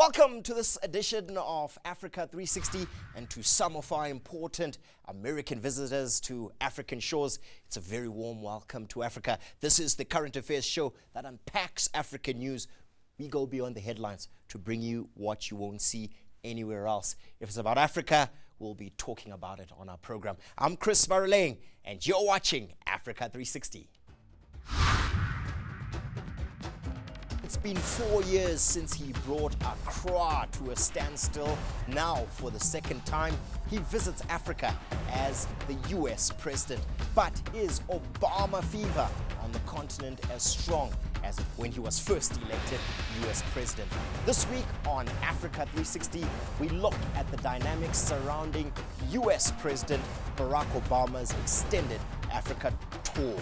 Welcome to this edition of Africa 360 and to some of our important American visitors to African shores. It's a very warm welcome to Africa. This is the current affairs show that unpacks African news. We go beyond the headlines to bring you what you won't see anywhere else. If it's about Africa, we'll be talking about it on our program. I'm Chris Maruleng, and you're watching Africa 360. It's been 4 years since he brought Accra to a standstill. Now, for the second time, he visits Africa as the US president. But is Obama fever on the continent as strong as when he was first elected US president? This week on Africa 360, we look at the dynamics surrounding US President Barack Obama's extended Africa tour.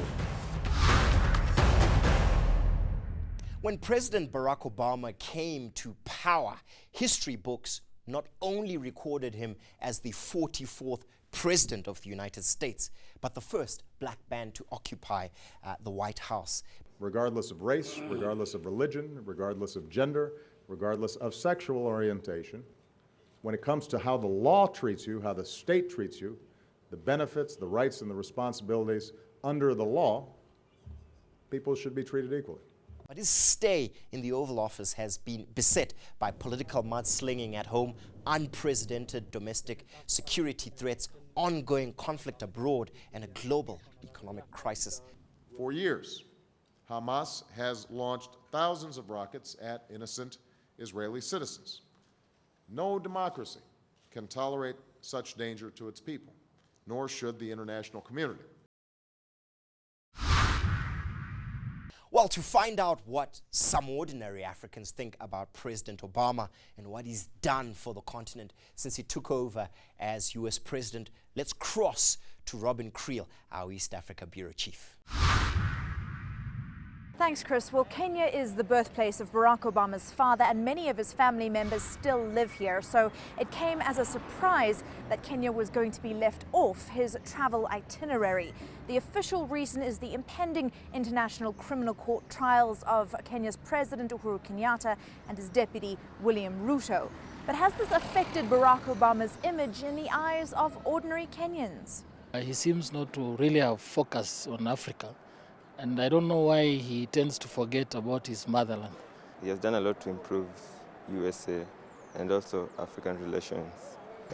When President Barack Obama came to power, history books not only recorded him as the 44th President of the United States, but the first black man to occupy the White House. Regardless of race, regardless of religion, regardless of gender, regardless of sexual orientation, when it comes to how the law treats you, how the state treats you, the benefits, the rights, and the responsibilities under the law, people should be treated equally. But his stay in the Oval Office has been beset by political mudslinging at home, unprecedented domestic security threats, ongoing conflict abroad, and a global economic crisis. For years, Hamas has launched thousands of rockets at innocent Israeli citizens. No democracy can tolerate such danger to its people, nor should the international community. Well, to find out what some ordinary Africans think about President Obama and what he's done for the continent since he took over as US President, let's cross to Robin Creel, our East Africa Bureau Chief. Thanks, Chris. Well, Kenya is the birthplace of Barack Obama's father, and many of his family members still live here. So it came as a surprise that Kenya was going to be left off his travel itinerary. The official reason is the impending International Criminal Court trials of Kenya's President Uhuru Kenyatta and his deputy William Ruto. But has this affected Barack Obama's image in the eyes of ordinary Kenyans? He seems not to really have focus on Africa. And I don't know why he tends to forget about his motherland. He has done a lot to improve USA and also African relations.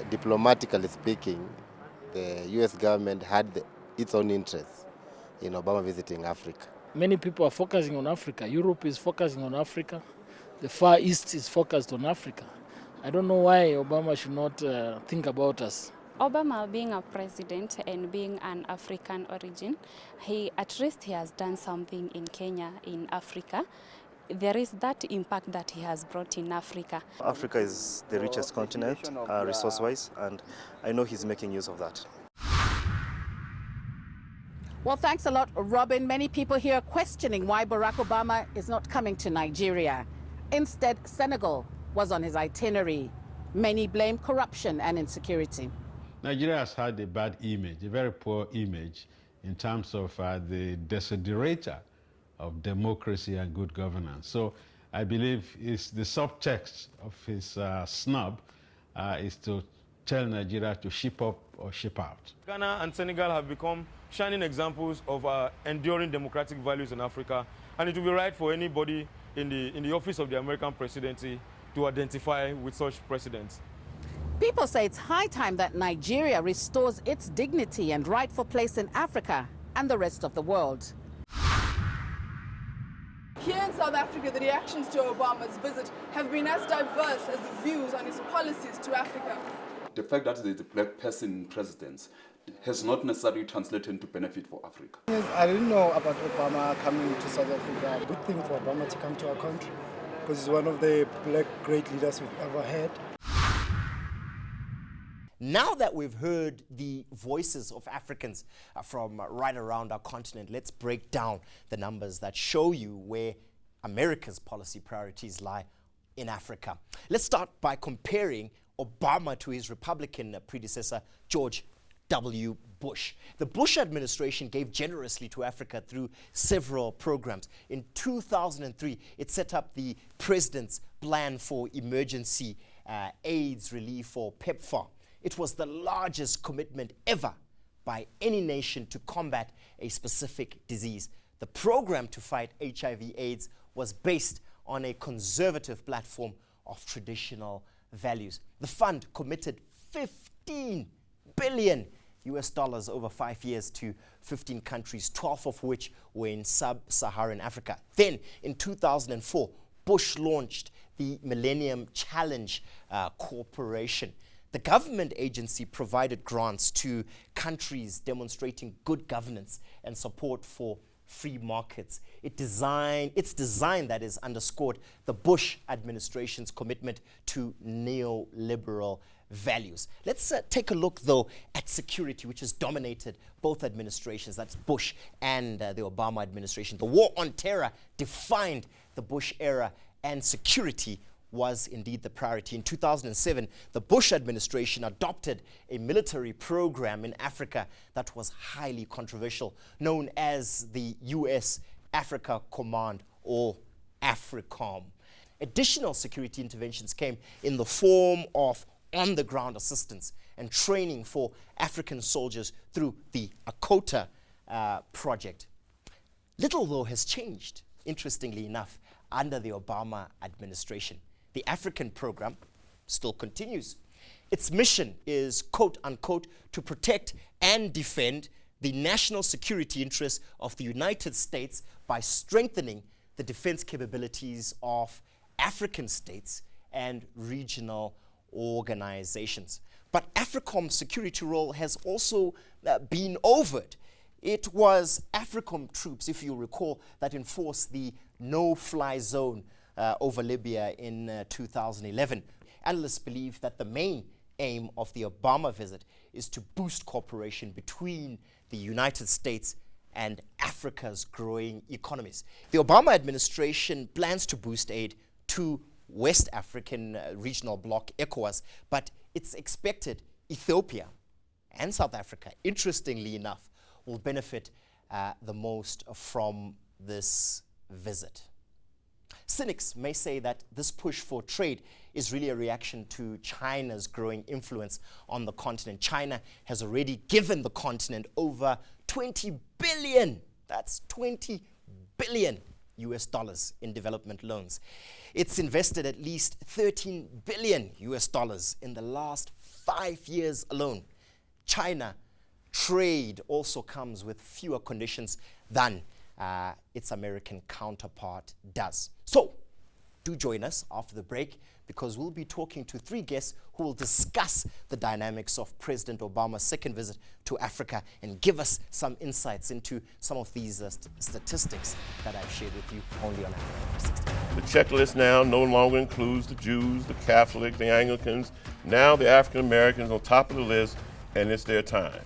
Diplomatically speaking, the US government had its own interests in Obama visiting Africa. Many people are focusing on Africa. Europe is focusing on Africa. The Far East is focused on Africa. I don't know why Obama should not think about us. Obama being a president and being an African origin, at least he has done something in Kenya, in Africa. There is that impact that he has brought in Africa. Africa is the richest continent, resource-wise, and I know he's making use of that. Well, thanks a lot, Robin. Many people here are questioning why Barack Obama is not coming to Nigeria. Instead, Senegal was on his itinerary. Many blame corruption and insecurity. Nigeria has had a bad image, a very poor image in terms of the desiderator of democracy and good governance. So I believe it's the subtext of his snub is to tell Nigeria to ship up or ship out. Ghana and Senegal have become shining examples of enduring democratic values in Africa, and it will be right for anybody in the office of the American presidency to identify with such precedents. People say it's high time that Nigeria restores its dignity and rightful place in Africa and the rest of the world. Here in South Africa, the reactions to Obama's visit have been as diverse as the views on his policies to Africa. The fact that there's a black person in presidents has not necessarily translated into benefit for Africa. Yes, I didn't know about Obama coming to South Africa. Good thing for Obama to come to our country because he's one of the black great leaders we've ever had. Now that we've heard the voices of Africans from right around our continent, let's break down the numbers that show you where America's policy priorities lie in Africa. Let's start by comparing Obama to his Republican predecessor, George W. Bush. The Bush administration gave generously to Africa through several programs. In 2003, it set up the President's Plan for Emergency AIDS Relief, or PEPFAR. It was the largest commitment ever by any nation to combat a specific disease. The program to fight HIV/AIDS was based on a conservative platform of traditional values. The fund committed $15 billion over 5 years to 15 countries, 12 of which were in sub-Saharan Africa. Then, in 2004, Bush launched the Millennium Challenge Corporation. The government agency provided grants to countries demonstrating good governance and support for free markets. Its design that is underscored the Bush administration's commitment to neoliberal values. Let's take a look, though, at security, which has dominated both administrations. That's Bush and the Obama administration. The war on terror defined the Bush era, and security was indeed the priority. In 2007, the Bush administration adopted a military program in Africa that was highly controversial, known as the U.S. Africa Command, or AFRICOM. Additional security interventions came in the form of on-the-ground assistance and training for African soldiers through the Akota project. Little, though, has changed, interestingly enough, under the Obama administration. The African program still continues. Its mission is, quote unquote, to protect and defend the national security interests of the United States by strengthening the defense capabilities of African states and regional organizations. But AFRICOM's security role has also been overt. It was AFRICOM troops, if you recall, that enforced the no-fly zone over Libya in 2011. Analysts believe that the main aim of the Obama visit is to boost cooperation between the United States and Africa's growing economies. The Obama administration plans to boost aid to West African regional bloc ECOWAS, but it's expected Ethiopia and South Africa, interestingly enough, will benefit the most from this visit. Cynics may say that this push for trade is really a reaction to China's growing influence on the continent. China has already given the continent over 20 billion, that's 20 billion US dollars in development loans. It's invested at least 13 billion US dollars in the last 5 years alone. China trade also comes with fewer conditions than its American counterpart does. So, do join us after the break, because we'll be talking to 3 guests who will discuss the dynamics of President Obama's second visit to Africa and give us some insights into some of these statistics that I've shared with you only on Africa 360. The checklist now no longer includes the Jews, the Catholics, the Anglicans. Now the African Americans on top of the list, and it's their time.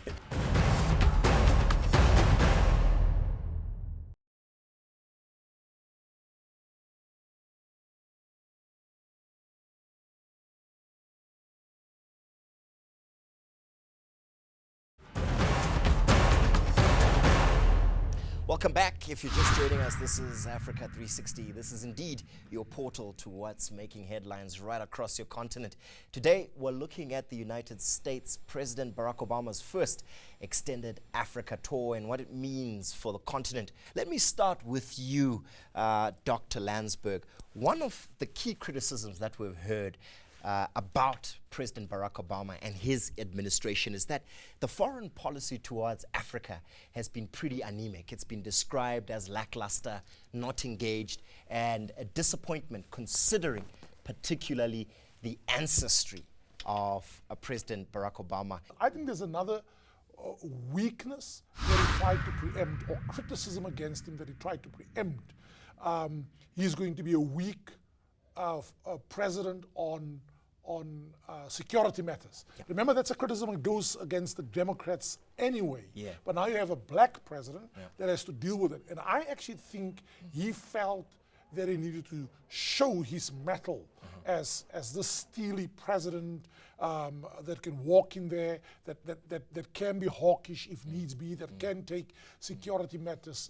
Welcome back. If you're just joining us, this is Africa 360. This is indeed your portal to what's making headlines right across your continent. Today, we're looking at the United States President Barack Obama's first extended Africa tour and what it means for the continent. Let me start with you, Dr. Landsberg. One of the key criticisms that we've heard about President Barack Obama and his administration is that the foreign policy towards Africa has been pretty anemic. It's been described as lackluster, not engaged, and a disappointment considering particularly the ancestry of President Barack Obama. I think there's another weakness that he tried to preempt, or criticism against him that he tried to preempt. He's going to be a weak president on security matters. Yeah. Remember, that's a criticism that goes against the Democrats anyway. Yeah. But now you have a black president that has to deal with it. And I actually think he felt that he needed to show his mettle as this steely president that can walk in there, that can be hawkish if needs be, that can take security matters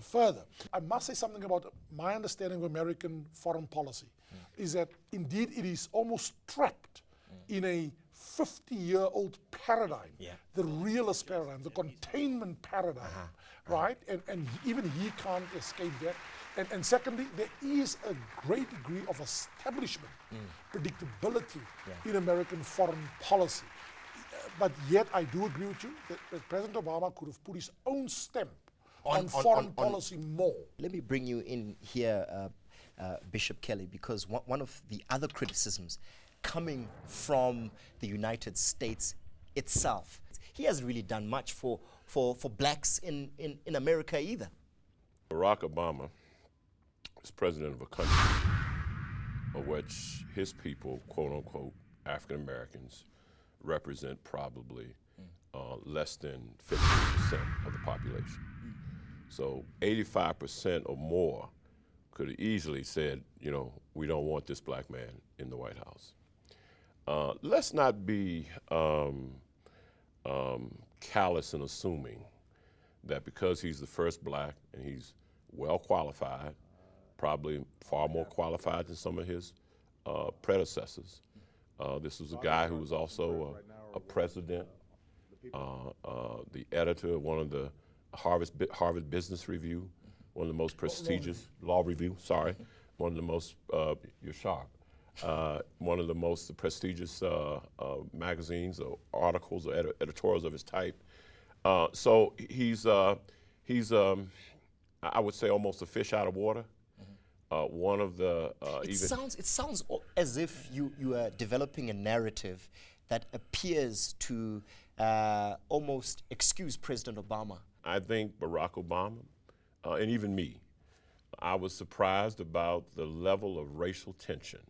further. I must say something about my understanding of American foreign policy, is that indeed it is almost trapped in a 50-year-old paradigm, the realist paradigm, the containment paradigm, right? And even he can't escape that. And secondly, there is a great degree of establishment predictability in American foreign policy. But yet I do agree with you that President Obama could have put his own stamp on foreign policy more. Let me bring you in here, Bishop Kelly, because one of the other criticisms coming from the United States itself, he hasn't really done much for blacks in America either. Barack Obama is president of a country of which his people, quote unquote, African Americans, represent probably less than 15% of the population. So 85% or more could have easily said, you know, we don't want this black man in the White House. Let's not be callous in assuming that because he's the first black and he's well qualified, probably far more qualified than some of his predecessors. This was a guy who was also a president, the editor of one of the Harvard Business Review, one of the most prestigious, Law Review, sorry, one of the most, you're sharp, one of the most prestigious magazines or articles or editorials of his type. So he's I would say almost a fish out of water. One of the it sounds as if you are developing a narrative that appears to almost excuse President Obama. I think Barack Obama, and even me, I was surprised about the level of racial tension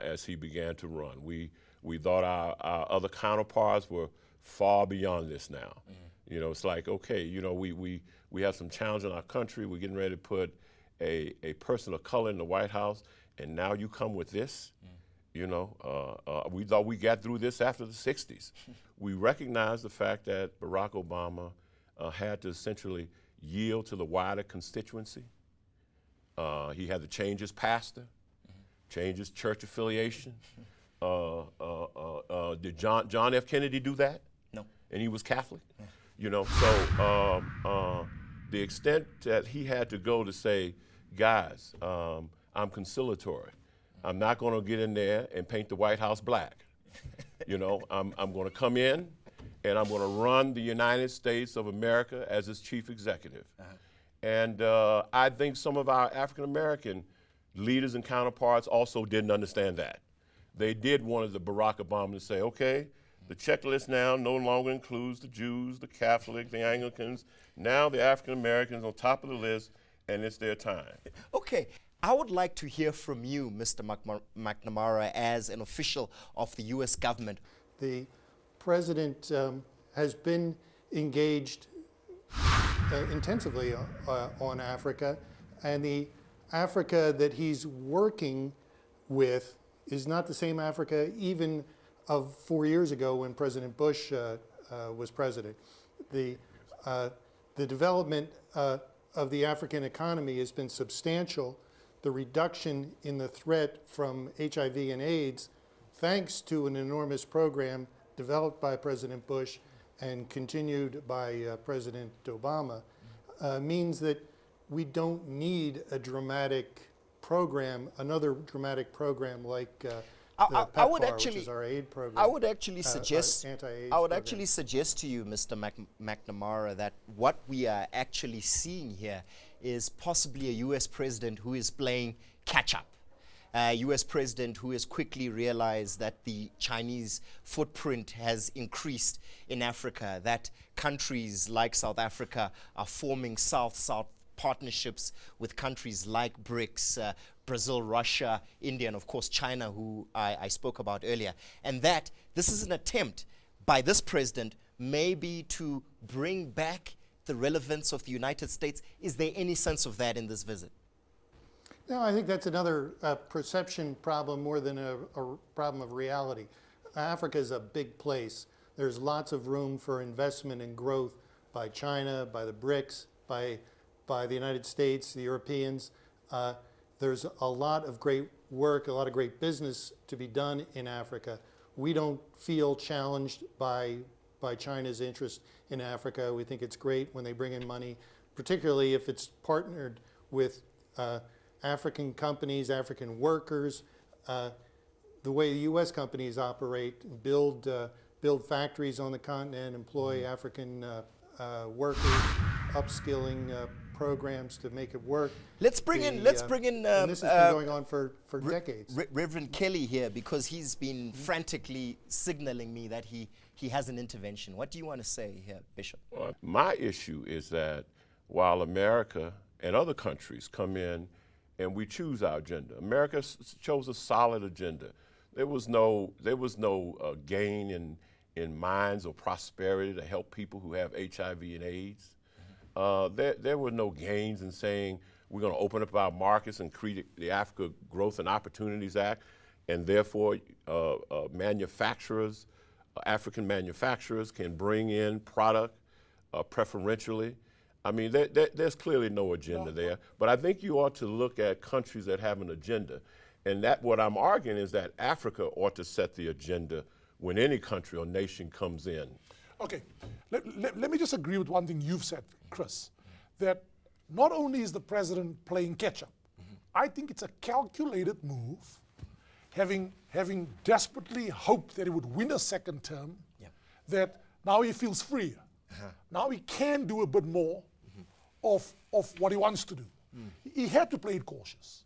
as he began to run. We thought our other counterparts were far beyond this now. You know, it's like, okay, you know, we have some challenge in our country. We're getting ready to put a person of color in the White House, and now you come with this? You know, we thought we got through this after the 60s. We recognized the fact that Barack Obama had to essentially yield to the wider constituency. He had to change his pastor, change his church affiliation. Did John F. Kennedy do that? No. And he was Catholic? You know, so the extent that he had to go to say, guys, I'm conciliatory. I'm not going to get in there and paint the White House black. You know, I'm going to come in and I'm going to run the United States of America as its chief executive. And I think some of our African American leaders and counterparts also didn't understand that. They did want the Barack Obama to say, okay, the checklist now no longer includes the Jews, the Catholics, the Anglicans. Now the African Americans on top of the list, and it's their time. Okay, I would like to hear from you, Mr. McNamara, as an official of the U.S. government. The president has been engaged intensively on Africa, and the Africa that he's working with is not the same Africa even of 4 years ago when President Bush was president. The development of the African economy has been substantial. The reduction in the threat from HIV and AIDS, thanks to an enormous program developed by President Bush and continued by President Obama, means that we don't need a dramatic program, another dramatic program like the PEPFAR, which is our aid program. I would actually suggest, suggest to you, Mr. McNamara, that what we are actually seeing here is possibly a U.S. president who is playing catch-up. A U.S. president who has quickly realized that the Chinese footprint has increased in Africa, that countries like South Africa are forming South-South partnerships with countries like BRICS, Brazil, Russia, India, and of course China, who I spoke about earlier. And that this is an attempt by this president maybe to bring back the relevance of the United States. Is there any sense of that in this visit? No, I think that's another perception problem more than a problem of reality. Africa is a big place. There's lots of room for investment and growth by China, by the BRICS, by the United States, the Europeans. There's a lot of great work, a lot of great business to be done in Africa. We don't feel challenged by China's interest in Africa. We think it's great when they bring in money, particularly if it's partnered with African companies, African workers. The way the U.S. companies operate, build factories on the continent, employ African workers, upskilling programs to make it work. Let's bring in. And this has been going on for decades. Reverend Kelly here, because he's been frantically signaling me that he has an intervention. What do you want to say here, Bishop? My issue is that while America and other countries come in and we choose our agenda, America chose a solid agenda. There was no gain in minds or prosperity to help people who have HIV and AIDS. There were no gains in saying we're going to open up our markets and create the Africa Growth and Opportunities Act, and therefore manufacturers, African manufacturers can bring in product preferentially. I mean, there's clearly no agenda there, but I think you ought to look at countries that have an agenda. And that what I'm arguing is that Africa ought to set the agenda when any country or nation comes in. Okay, let me just agree with one thing you've said, Chris, that not only is the president playing catch-up, I think it's a calculated move, having desperately hoped that he would win a second term, that now he feels freer. Now he can do a bit more of what he wants to do. He had to play it cautious.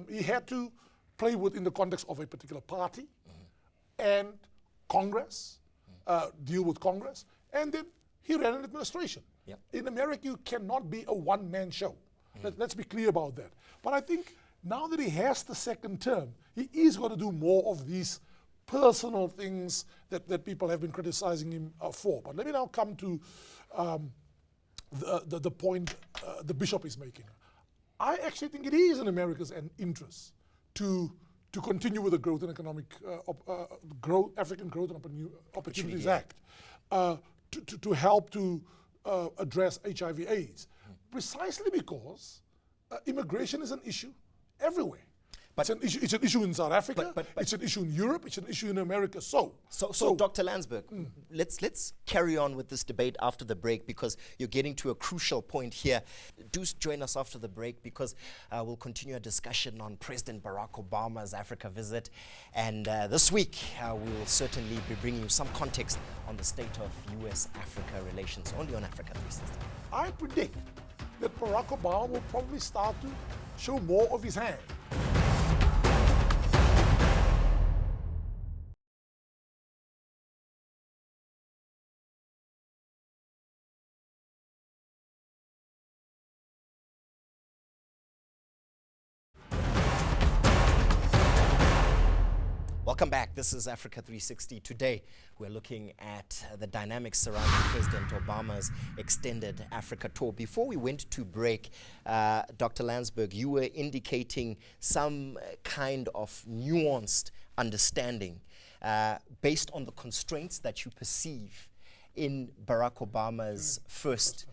He had to play within the context of a particular party and Congress, deal with Congress, and then he ran an administration. In America, you cannot be a one-man show. Let's be clear about that. But I think now that he has the second term, he is going to do more of these personal things that people have been criticizing him for. But let me now come to the point the bishop is making. I actually think it is in America's interest to continue with the Growth and Economic African Growth and Opportunities Act to help to address HIV/AIDS, precisely because immigration is an issue everywhere. It's an issue in South Africa, it's an issue in Europe, it's an issue in America. So Dr. Landsberg, let's carry on with this debate after the break, because you're getting to a crucial point here. Do join us after the break, because we'll continue a discussion on President Barack Obama's Africa visit. And this week, we'll certainly be bringing you some context on the state of U.S.-Africa relations, only on Africa 360. I predict that Barack Obama will probably start to show more of his hand. Welcome back. This is Africa 360. Today, we're looking at the dynamics surrounding President Obama's extended Africa tour. Before we went to break, Dr. Landsberg, you were indicating some kind of nuanced understanding based on the constraints that you perceive in Barack Obama's first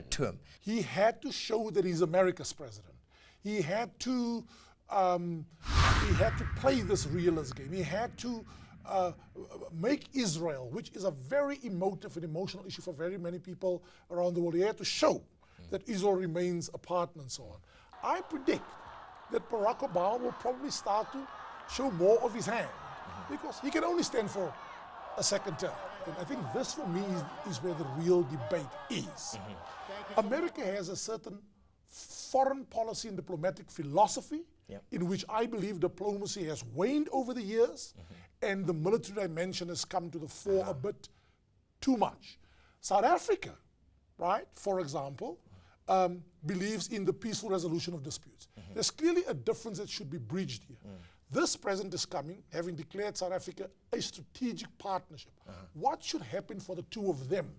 term. He had to show that he's America's president. He had to play this realist game. He had to make Israel, which is a very emotive and emotional issue for very many people around the world, he had to show that Israel remains a partner and so on. I predict that Barack Obama will probably start to show more of his hand, because he can only stand for a second term. And I think this, for me, is where the real debate is. America has a certain foreign policy and diplomatic philosophy in which I believe diplomacy has waned over the years, and the military dimension has come to the fore a bit too much. South Africa, right, for example, believes in the peaceful resolution of disputes. There's clearly a difference that should be bridged here. This president is coming, having declared South Africa a strategic partnership. What should happen for the two of them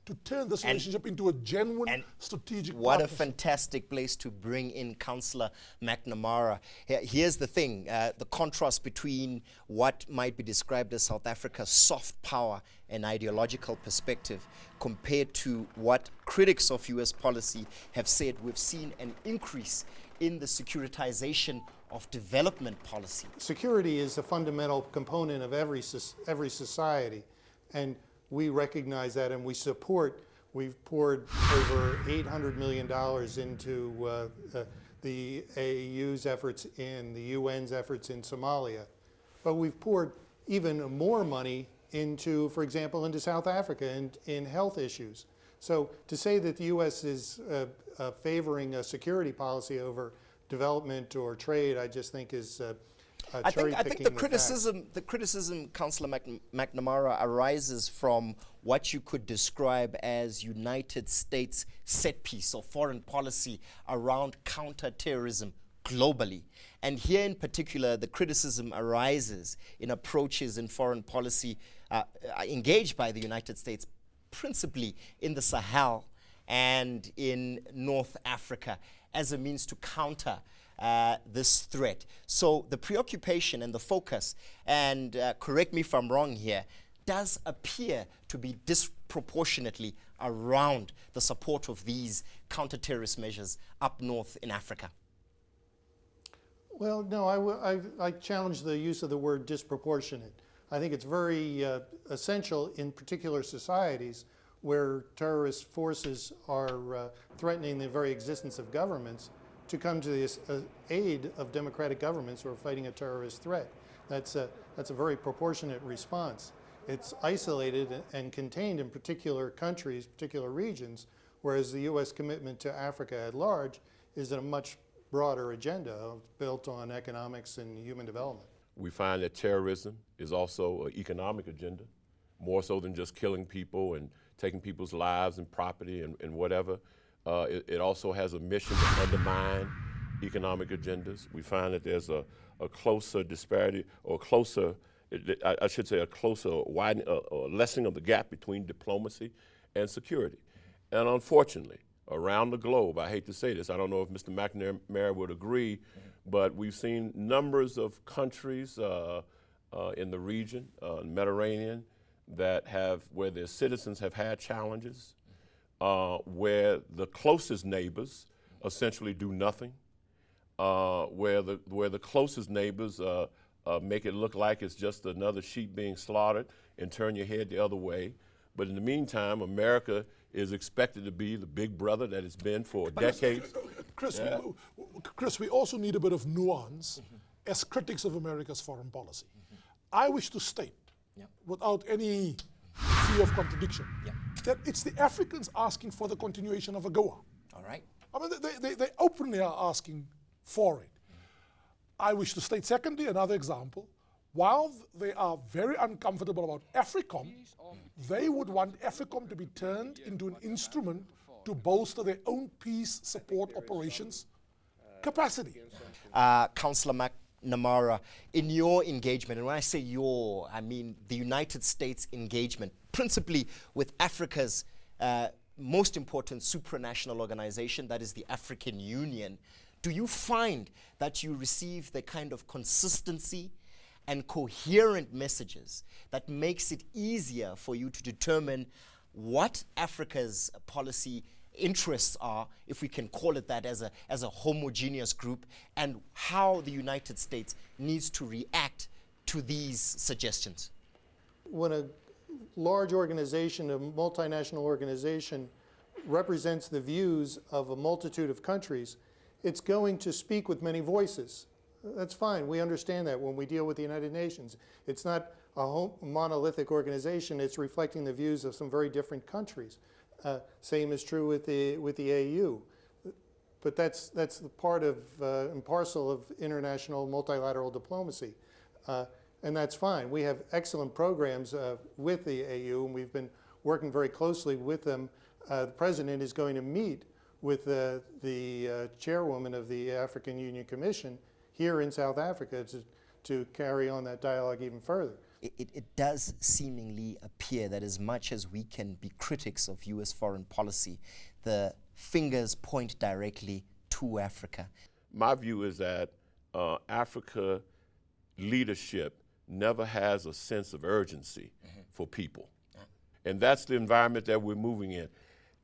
to turn this relationship into a genuine strategic What partnership? a fantastic place to bring in Councillor McNamara. Here's the thing, the contrast between what might be described as South Africa's soft power and ideological perspective compared to what critics of US policy have said. We've seen an increase in the securitization of development policy. Security is a fundamental component of every society, and we recognize that, and we support. We've poured over $800 million into the AU's efforts and the UN's efforts in Somalia. But we've poured even more money into, for example, into South Africa and in health issues. So to say that the U.S. is favoring a security policy over development or trade, I just think is I think the criticism, Councillor McNamara, arises from what you could describe as United States set piece or foreign policy around counterterrorism globally. And here in particular, the criticism arises in approaches in foreign policy engaged by the United States, principally in the Sahel and in North Africa, as a means to counter this threat. So the preoccupation and the focus, and correct me if I'm wrong here, does appear to be disproportionately around the support of these counter-terrorist measures up north in Africa. Well, no, I challenge the use of the word disproportionate. I think it's very essential in particular societies where terrorist forces are threatening the very existence of governments to come to the aid of democratic governments who are fighting a terrorist threat. That's a very proportionate response. It's isolated and contained in particular countries, particular regions, whereas the U.S. commitment to Africa at large is a much broader agenda built on economics and human development. We find that terrorism is also an economic agenda, more so than just killing people and taking people's lives and property and whatever. It also has a mission to undermine economic agendas. We find that there's a closer disparity, or closer, I should say a closer widening, or lessening of the gap between diplomacy and security. And unfortunately, around the globe, I hate to say this, I don't know if Mr. McNamara would agree, but we've seen numbers of countries in the region, Mediterranean, where their citizens have had challenges, where the closest neighbors essentially do nothing, where the closest neighbors make it look like it's just another sheep being slaughtered and turn your head the other way. But in the meantime, America is expected to be the big brother that it's been for decades. Chris, Chris, we also need a bit of nuance as critics of America's foreign policy. I wish to state, without any fear of contradiction, that it's the Africans asking for the continuation of AGOA. All right. I mean, they openly are asking for it. I wish to state, secondly, another example. While they are very uncomfortable about AFRICOM, they would want AFRICOM to be turned into an instrument to bolster their own peace support operations capacity. Councillor McNamara, in your engagement, and when I say your, I mean the United States engagement, principally with Africa's most important supranational organization, that is the African Union, do you find that you receive the kind of consistency and coherent messages that makes it easier for you to determine what Africa's policy interests are, if we can call it that, as a homogeneous group, and how the United States needs to react to these suggestions? When a large organization, a multinational organization, represents the views of a multitude of countries, it's going to speak with many voices. That's fine. We understand that when we deal with the United Nations. It's not a monolithic organization. It's reflecting the views of some very different countries. Same is true with the AU. But that's the part of and parcel of international multilateral diplomacy. And that's fine. We have excellent programs with the AU, and we've been working very closely with them. The President is going to meet with the chairwoman of the African Union Commission here in South Africa to carry on that dialogue even further. It does seemingly appear that as much as we can be critics of US foreign policy, the fingers point directly to Africa. My view is that Africa leadership never has a sense of urgency for people. And that's the environment that we're moving in.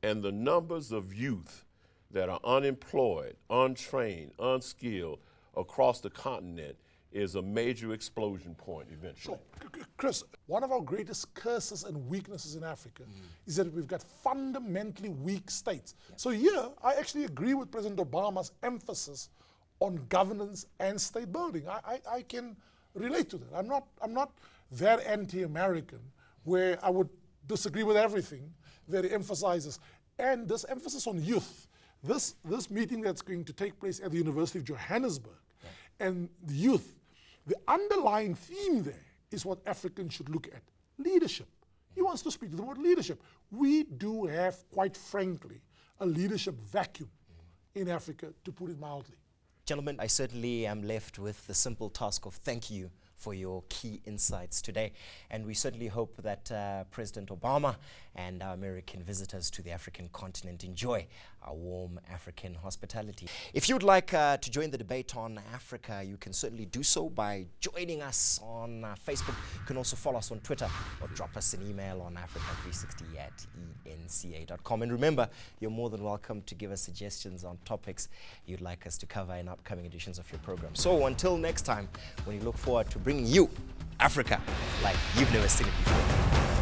And the numbers of youth that are unemployed, untrained, unskilled across the continent is a major explosion point eventually. Sure. Chris, one of our greatest curses and weaknesses in Africa is that we've got fundamentally weak states. So here, I actually agree with President Obama's emphasis on governance and state building. I can relate to that. I'm not that anti-American where I would disagree with everything that he emphasizes. And this emphasis on youth, this meeting that's going to take place at the University of Johannesburg, and the youth, the underlying theme there is what Africans should look at: leadership. He wants to speak to them about leadership. We do have, quite frankly, a leadership vacuum in Africa, to put it mildly. Gentlemen, I certainly am left with the simple task of thank you for your key insights today. And we certainly hope that President Obama and our American visitors to the African continent enjoy our warm African hospitality. If you'd like to join the debate on Africa, you can certainly do so by joining us on Facebook. You can also follow us on Twitter or drop us an email on africa360@enca.com. And remember, you're more than welcome to give us suggestions on topics you'd like us to cover in upcoming editions of your program. So until next time, when you look forward to bringing you Africa like you've never seen it before.